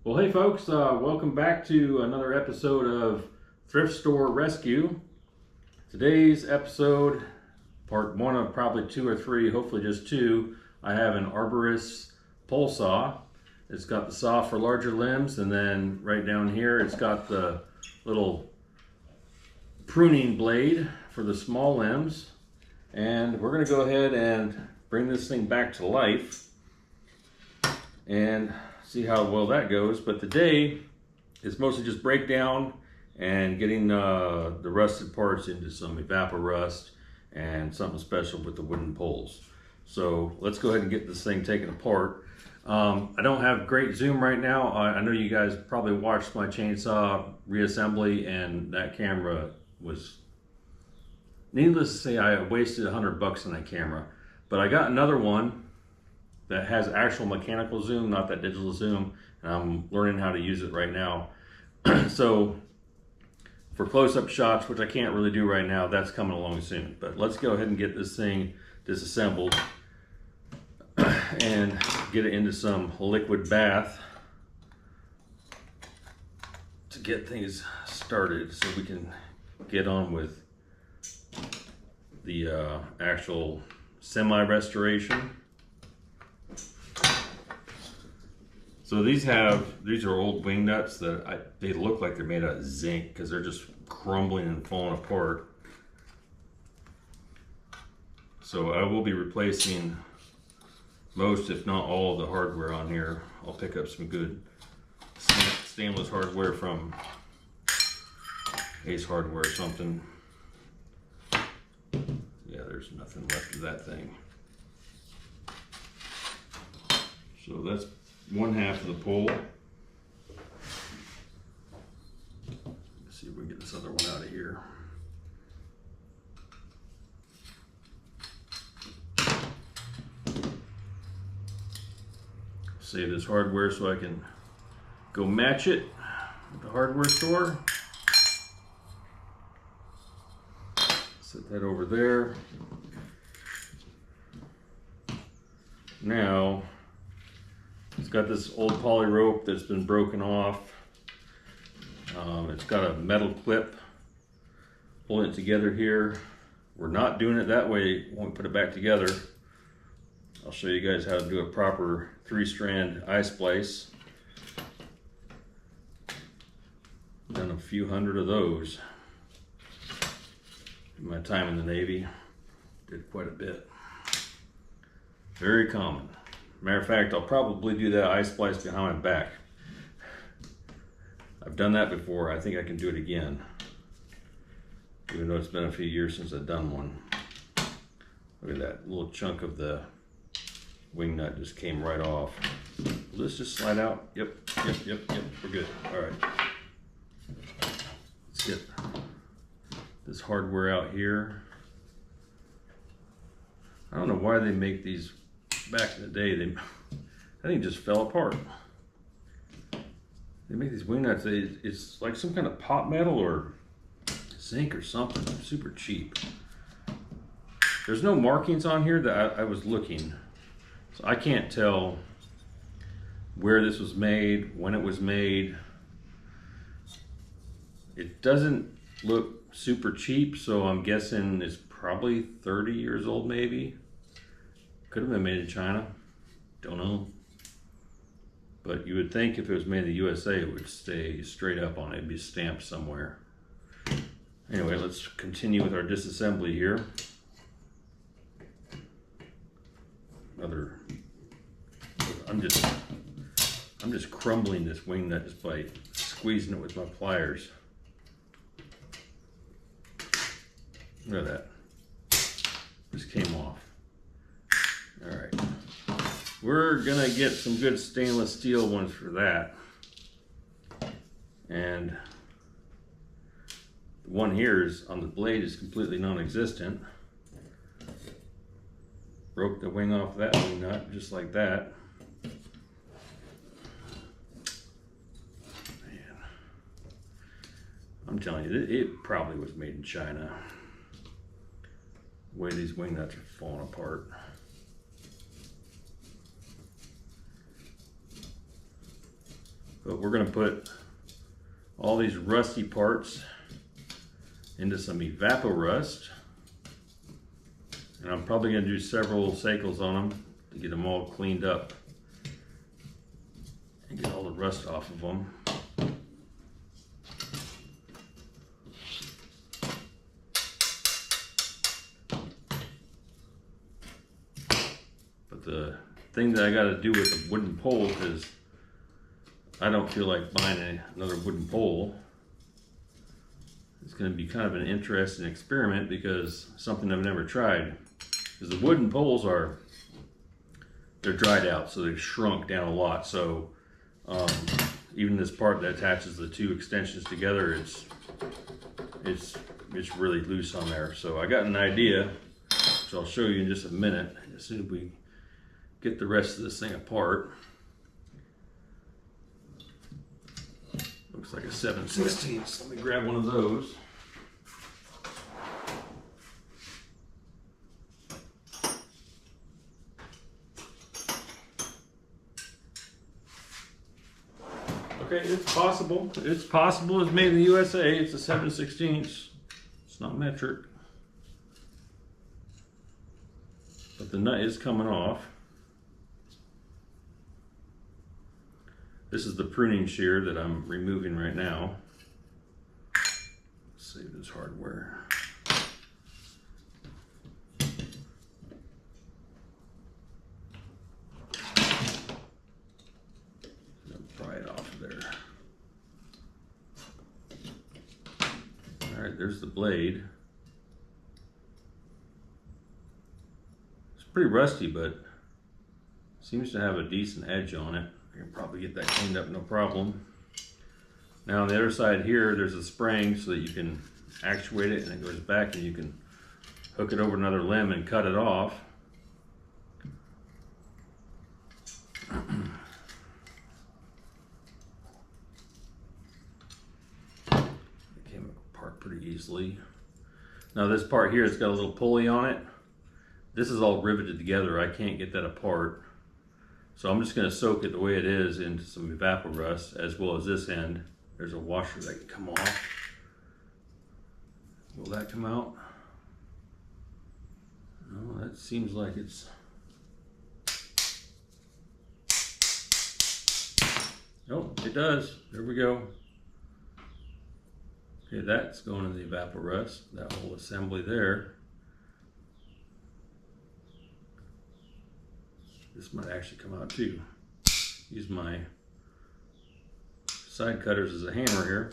Well, hey folks, welcome back to another episode of Thrift Store Rescue. Today's episode, part one of probably two or three, hopefully just two. I have an arborist pole saw. It's got the saw for larger limbs, and then right down here it's got the little pruning blade for the small limbs. And we're going to go ahead and bring this thing back to life and see how well that goes. But today is mostly just breakdown and getting the rusted parts into some evaporust and something special with the wooden poles. So let's go ahead and get this thing taken apart. I don't have great zoom right now. I know you guys probably watched my chainsaw reassembly, and that camera was, needless to say, I wasted $100 on that camera. But I got another one that has actual mechanical zoom, not that digital zoom, and I'm learning how to use it right now. So for close-up shots, which I can't really do right now, that's coming along soon. But let's go ahead and get this thing disassembled and get it into some liquid bath to get things started so we can get on with the actual semi-restoration. So these are old wing nuts that they look like they're made out of zinc because they're just crumbling and falling apart. So I will be replacing most, if not all, of the hardware on here. I'll pick up some good stainless hardware from Ace Hardware or something. Yeah, there's nothing left of that thing. So that's one half of the pole. Let's see if we can get this other one out of here. Save this hardware so I can go match it at the hardware store. Set that over there. Now, it's got this old poly rope that's been broken off. It's got a metal clip holding it together here. We're not doing it that way when we put it back together. I'll show you guys how to do a proper 3-strand eye splice. Done a few hundred of those in my time in the Navy. Did quite a bit. Very common. Matter of fact, I'll probably do that eye splice behind my back. I've done that before. I think I can do it again, even though it's been a few years since I've done one. Look at that little chunk of the wing nut just came right off. Will this just slide out? Yep. We're good. All right. Let's get this hardware out here. I don't know why they make these. Back in the day, I think just fell apart. They make these wing nuts. It's like some kind of pot metal or zinc or something. Super cheap. There's no markings on here that I was looking, so I can't tell where this was made, when it was made. It doesn't look super cheap, so I'm guessing it's probably 30 years old, maybe. Could have been made in China, don't know. But you would think if it was made in the USA, it would stay straight up on it. It'd be stamped somewhere. Anyway, let's continue with our disassembly here. I'm just crumbling this wing nut just by squeezing it with my pliers. Look at that. Just came off. All right, we're gonna get some good stainless steel ones for that. And the one here is on the blade is completely non-existent. Broke the wing off that wing nut just like that. Man, I'm telling you, it probably was made in China. The way these wing nuts are falling apart. But we're gonna put all these rusty parts into some Evapo-Rust. And I'm probably gonna do several cycles on them to get them all cleaned up and get all the rust off of them. But the thing that I gotta do with the wooden pole, because I don't feel like buying another wooden pole. It's going to be kind of an interesting experiment, because something I've never tried. Because the wooden poles they're dried out, so they've shrunk down a lot. So even this part that attaches the two extensions together, it's really loose on there. So I got an idea, which I'll show you in just a minute, as soon as we get the rest of this thing apart. Looks like a 7/16. Let me grab one of those. Okay, it's possible. It's possible. It's made in the USA. It's a 7/16. It's not metric. But the nut is coming off. This is the pruning shear that I'm removing right now. Let's save this hardware. Pry it off of there. All right, there's the blade. It's pretty rusty, but seems to have a decent edge on it. I can probably get that cleaned up, no problem. Now on the other side here, there's a spring so that you can actuate it, and it goes back and you can hook it over another limb and cut it off. It came apart pretty easily. Now this part here, it's got a little pulley on it. This is all riveted together. I can't get that apart. So I'm just going to soak it the way it is into some Evapo-Rust, as well as this end. There's a washer that can come off. Will that come out? No, that seems like it's... Oh, it does. There we go. Okay, that's going in the Evapo-Rust, that whole assembly there. This might actually come out too. Use my side cutters as a hammer here.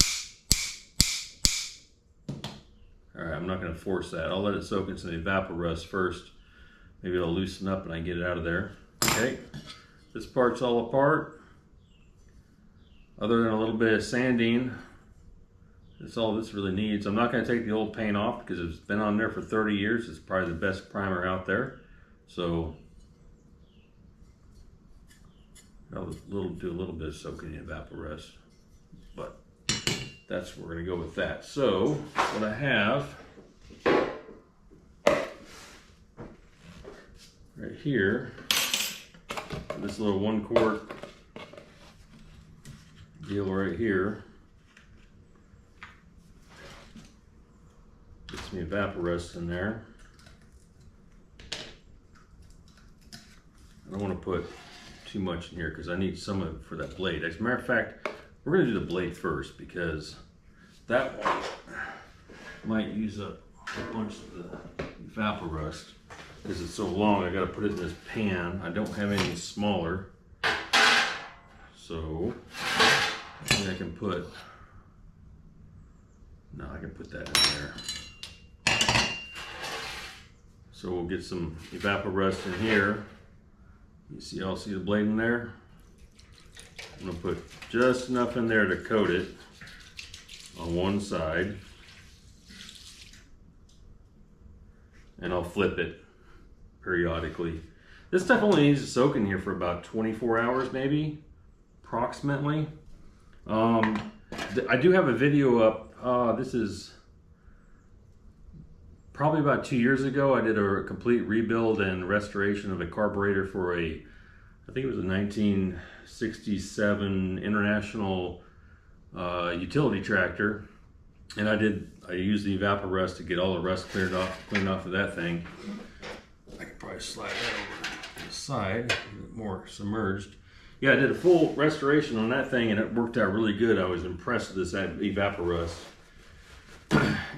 All right, I'm not going to force that. I'll let it soak in some Evapo-Rust first. Maybe it'll loosen up and I can get it out of there. Okay, this part's all apart. Other than a little bit of sanding, that's all this really needs. I'm not going to take the old paint off because it's been on there for 30 years. It's probably the best primer out there. So I'll do a little bit of soaking in Evapo-Rust, but that's where we're going to go with that. So what I have right here, this little 1 quart deal right here, get some Evapo-Rust in there. I don't want to put too much in here because I need some of it for that blade. As a matter of fact, we're going to do the blade first because that one might use up a bunch of the Evapo-Rust because it's so long. I got to put it in this pan. I don't have any smaller, so I think I can put. No, I can put that in there. So we'll get some Evapo-Rust in here. You see, I'll see the blade in there. I'm gonna put just enough in there to coat it on one side. And I'll flip it periodically. This stuff only needs to soak in here for about 24 hours maybe, approximately. I do have a video up. This is probably about 2 years ago. I did a complete rebuild and restoration of a carburetor for a I think it was a 1967 International utility tractor, and I used the evaporust to get all the rust cleaned off of that thing. I could probably slide that over to the side, a bit more submerged. Yeah, I did a full restoration on that thing and it worked out really good. I was impressed with this evaporust.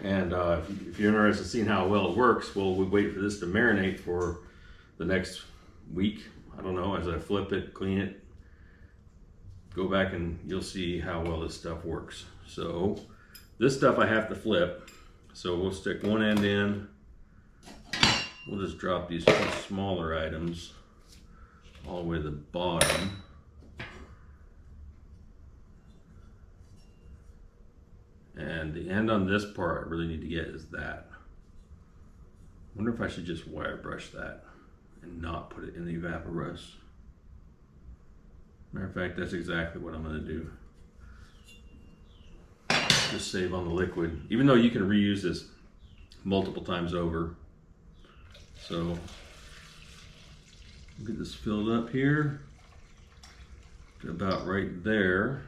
And if you're interested in seeing how well it works, well, we wait for this to marinate for the next week. I don't know, as I flip it, clean it, go back and you'll see how well this stuff works. So this stuff I have to flip. So we'll stick one end in. We'll just drop these two smaller items all the way to the bottom. And the end on this part I really need to get is that. I wonder if I should just wire brush that and not put it in the evaporust. Matter of fact, that's exactly what I'm going to do. Just save on the liquid, even though you can reuse this multiple times over. So get this filled up here to about right there,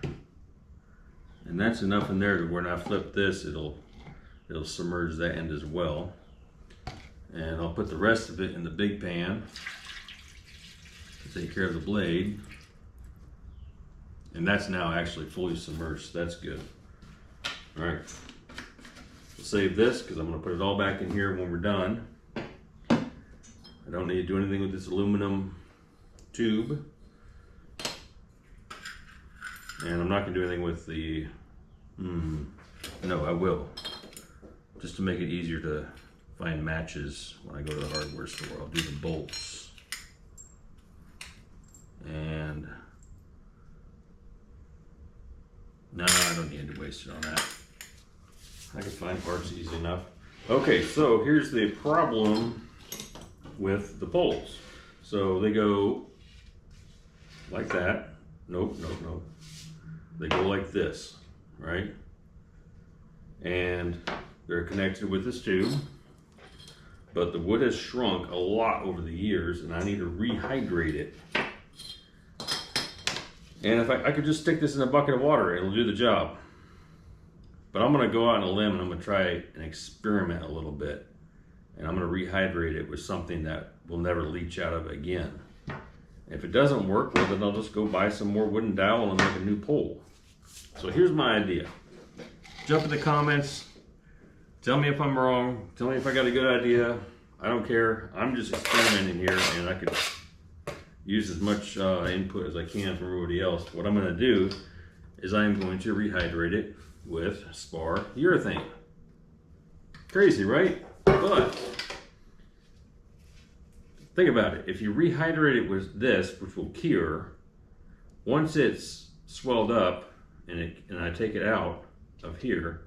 and that's enough in there to when I flip this, it'll submerge that end as well. And I'll put the rest of it in the big pan to take care of the blade. And that's now actually fully submerged, so that's good. All right, we'll save this because I'm going to put it all back in here when we're done. I don't need to do anything with this aluminum tube. And I'm not going to do anything with the, no, I will. Just to make it easier to find matches when I go to the hardware store. I'll do the bolts. And no, I don't need to waste it on that. I can find parts easy enough. Okay, so here's the problem with the poles. So they go like that. Nope, nope, nope. They go like this, right? And they're connected with this tube, but the wood has shrunk a lot over the years and I need to rehydrate it. And if I could just stick this in a bucket of water, it'll do the job. But I'm gonna go out on a limb and I'm gonna try and experiment a little bit. And I'm gonna rehydrate it with something that will never leach out of it again. If it doesn't work, well, then I'll just go buy some more wooden dowel and make a new pole. So here's my idea. Jump in the comments, tell me if I'm wrong, tell me if I got a good idea. I don't care, I'm just experimenting here and I could use as much input as I can from everybody else. What I'm gonna do is I'm going to rehydrate it with spar urethane. Crazy, right? But think about it. If you rehydrate it with this, which will cure, once it's swelled up and I take it out of here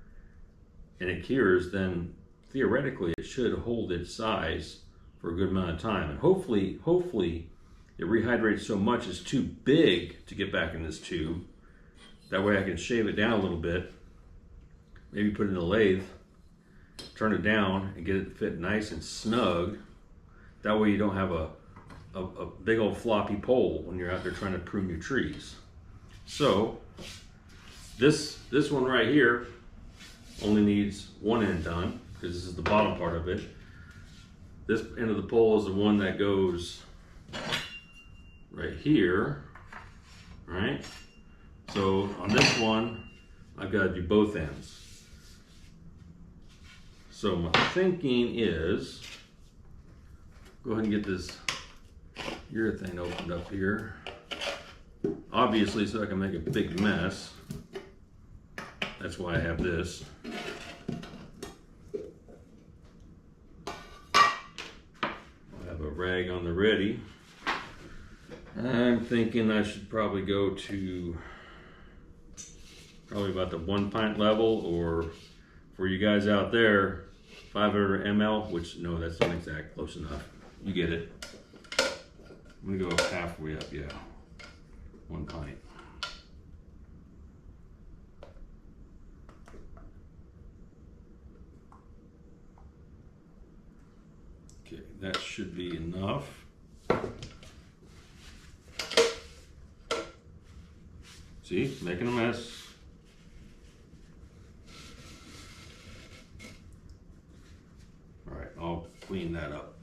and it cures, then theoretically it should hold its size for a good amount of time. And hopefully it rehydrates so much it's too big to get back in this tube. That way I can shave it down a little bit, maybe put it in a lathe, turn it down and get it to fit nice and snug. That way you don't have a big old floppy pole when you're out there trying to prune your trees. So this one right here only needs one end done because this is the bottom part of it. This end of the pole is the one that goes right here, right? So on this one, I've got to do both ends. So my thinking is, go ahead and get this urethane opened up here. Obviously, so I can make a big mess. That's why I have this. I have a rag on the ready. I'm thinking I should probably go to probably about the 1 pint level, or for you guys out there, 500 ml, which no, that's not exact, close enough. You get it. I'm gonna go halfway up, yeah. 1 pint. Okay, that should be enough. See, making a mess. All right, I'll clean that up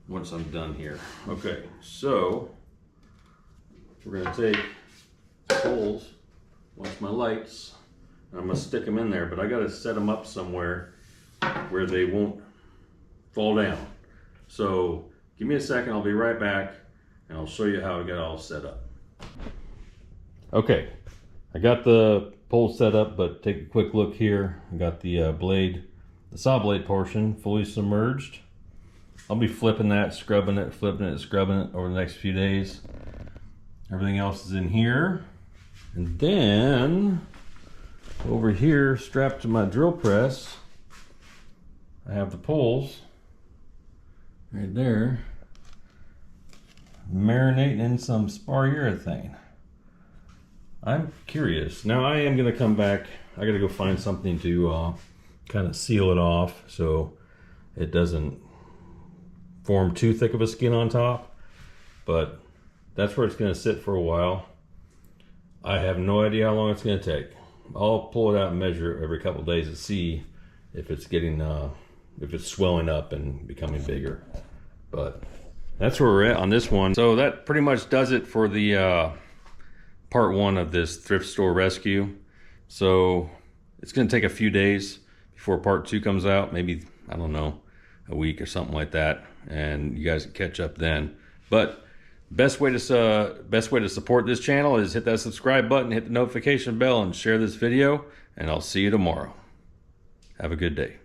once I'm done here. Okay, so we're gonna take poles, watch my lights. I'm gonna stick them in there, but I gotta set them up somewhere where they won't fall down. So give me a second, I'll be right back, and I'll show you how I got all set up. Okay, I got the pole set up, but take a quick look here. I got the blade, the saw blade portion fully submerged. I'll be flipping that, scrubbing it, flipping it, scrubbing it over the next few days. Everything else is in here. And then over here, strapped to my drill press, I have the poles right there, marinating in some spar urethane. I'm curious. Now I am gonna come back. I gotta go find something to kind of seal it off so it doesn't form too thick of a skin on top, but that's where it's gonna sit for a while. I have no idea how long it's gonna take. I'll pull it out and measure it every couple of days to see if it's getting, if it's swelling up and becoming bigger. But that's where we're at on this one. So that pretty much does it for the part one of this thrift store rescue. So it's gonna take a few days before part two comes out. Maybe, I don't know, a week or something like that. And you guys can catch up then. But best way to support this channel is hit that subscribe button, hit the notification bell, and share this video. And I'll see you tomorrow. Have a good day.